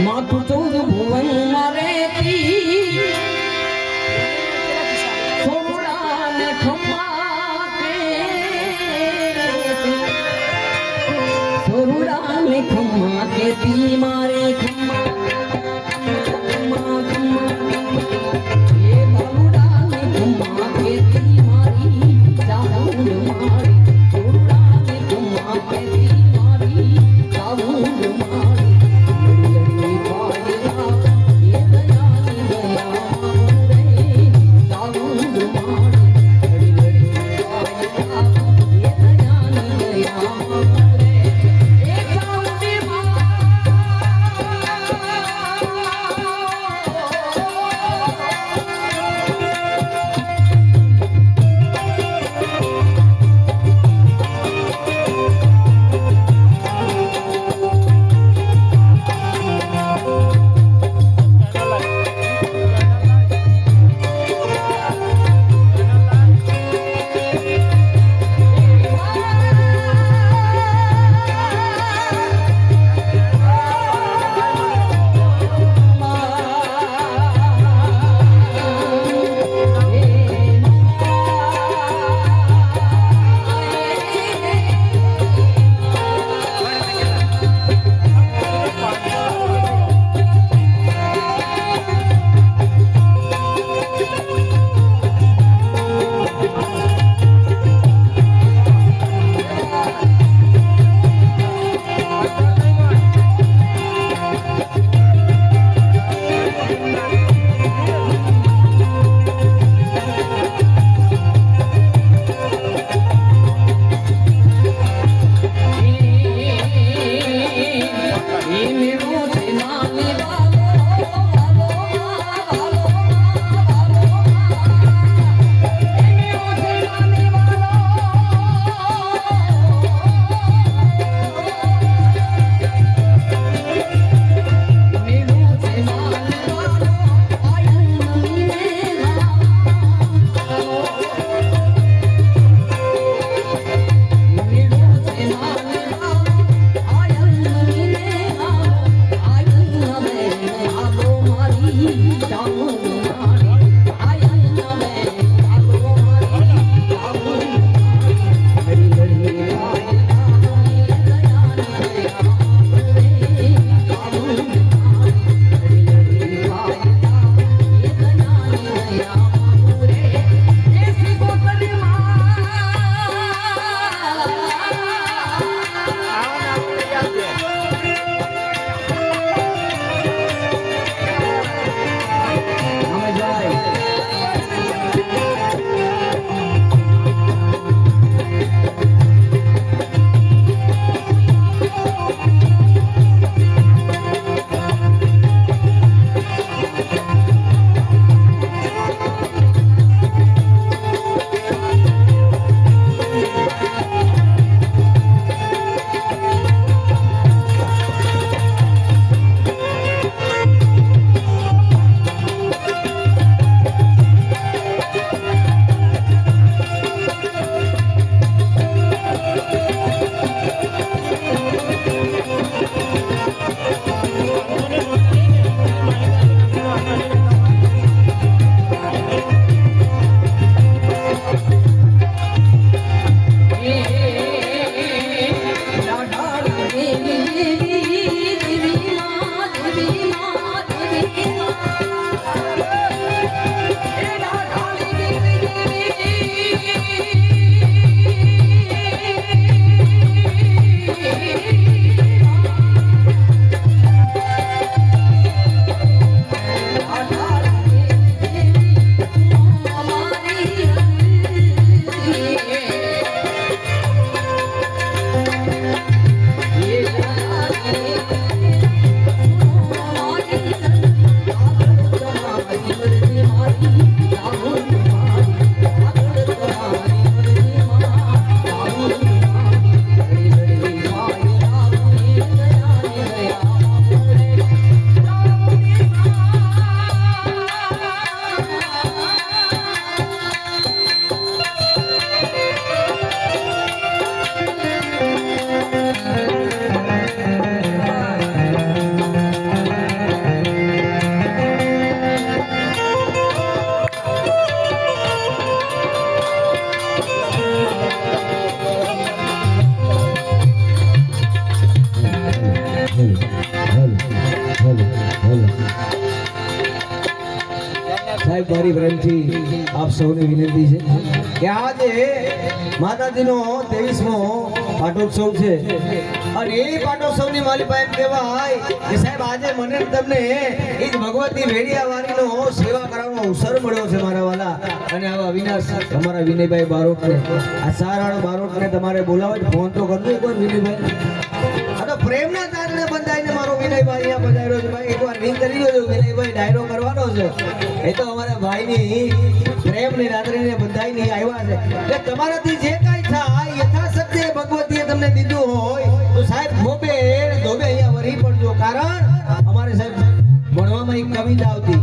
માથું 14 ભુવન મારે સોડા ને ખમ્મા કે સોડા ને ખમ્મા કે તી મારે ખમ્મા સાહેબ મારી પ્રેમથી આપ સૌને વિનંતી છે કે આજે માતાજીનો 23મો પાટોત્સવ છે અને એ પાટોત્સવની માલિકા એમ કહેવાય કે સાહેબ આજે મને ને તમને એ જ ભગવતી ભેડિયાવાળીનો સેવા કરવાનો અવસર મળ્યો છે મારા વાલા અને આવા વિનાશ તમારા વિનયભાઈ બારોટને આ સારાણ બારોટને તમારે બોલાવો ફોન તો કરજો એકવાર વિનયભાઈ આ તો પ્રેમના તારણે બંધાઈને મારો વિનયભાઈ અહીંયા પધાર્યો છે ભાઈ એકવાર રિંગ કરી લો વિનયભાઈ ડાયરો કરવાનો છે એ તો અમારા ભાઈની પ્રેમની રાત્રિને બંધાઈને આવ્યા છે એટલે તમારાથી જે કાંઈ થાય યથાશક્તિ ભગવતીએ તમને દીધું હોય તો સાહેબ ધોબે અહીંયા વરી પડજો કારણ અમારે સાહેબ ભણવામાં એક કવિતા આવતી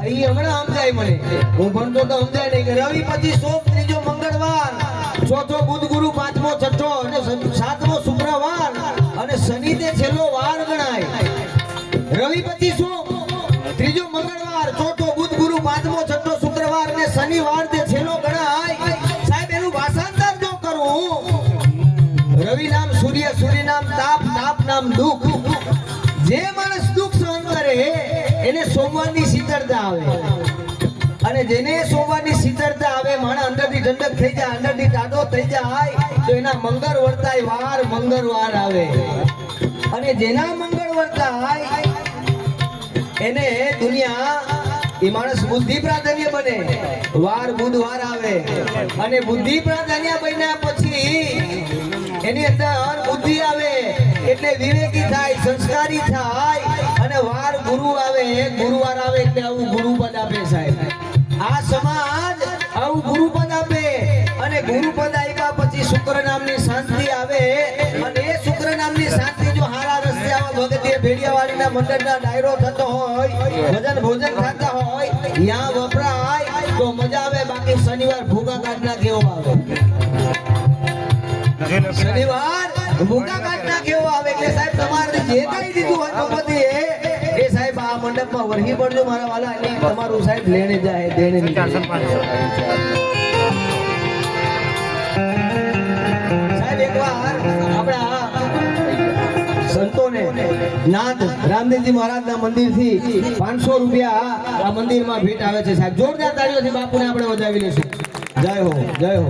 અહીં હમણાં સમજાય મને હું ભણતો તો સમજાય નહીં કે રવિ પછી સોમ ત્રીજો મંગળવાર ચોથો બુધ ગુરુ પાંચમો છઠ્ઠો અને સાતમો શુક્રવાર અને શનિ તે છેલ્લો વાર ગણાય રવિ પછી સોમ ત્રીજો મંગળવાર ચોથો બુધ ગુરુ પાંચમો છઠ્ઠો શુક્રવાર અને શનિવાર તે છેલ્લો ગણાય સાહેબ એનું ભાષાંતર જો કરું રવિ નામ સૂર્ય સૂર્ય નામ તાપ તાપ નામ દુઃખ જે માણસ દુઃખ સહન કરે એને સોમવારની શીતળતા આવે અને જેને સોમવારની શીતળતા આવે માણસ અંદરથી ઠંડક થઈ જાય અંદરથી ટાઢો થઈ જાય તો એના મંગળ વર્તાય વાર મંગળવાર આવે અને જેના મંગળ વર્તાય એને દુનિયા એ માણસ બુદ્ધિ પ્રાધાન્ય બને વાર બુધવાર આવે અને બુદ્ધિ પ્રાધાન્ય બન્યા પછી એની અંદર બુદ્ધિ આવે એટલે વિવેકી થાય સંસ્કારી થાય અને વાર ગુરુ આવે ગુરુવાર આવે એટલે આવું ગુરુપદ આપે સાહેબ આ સમાજ આવું ગુરુપદ આપે અને ગુરુપદ આપ્યા પછી શુક્ર નામની શાંતિ આવે અને એ શુક્ર નામની શાંતિ જો હારા રસ્તે આવા ભગતીય ભેડિયાવાળીના મંડળના ડાયરો થતો હોય ભજન ભોજન ખાતા હોય ત્યાં વપરાય તો મજા આવે બાકી શનિવાર ભૂગા કાઢના કેવો આવે શનિવાર ભૂકા કાઢના કેવો આવે એટલે સાહેબ તમારે જે કઈ દીધું હોય તો બધી એ સાહેબ આ મંડપમાં વરહી પડજો મારા વાલા એટલે તમારું સાહેબ લેણે જાય દેણે સાહેબ એકવાર આપણા સંતોને નાથ રામદેવજી મહારાજના મંદિરથી 500 રૂપિયા આ મંદિરમાં ભેટ આવે છે સાહેબ જોરદાર તાળીઓથી બાપુને આપણે વધાવી લેશું જય હો જય હો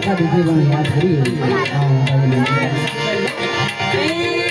એકાદ બીજી પણ વાત કરીએ. હા, એ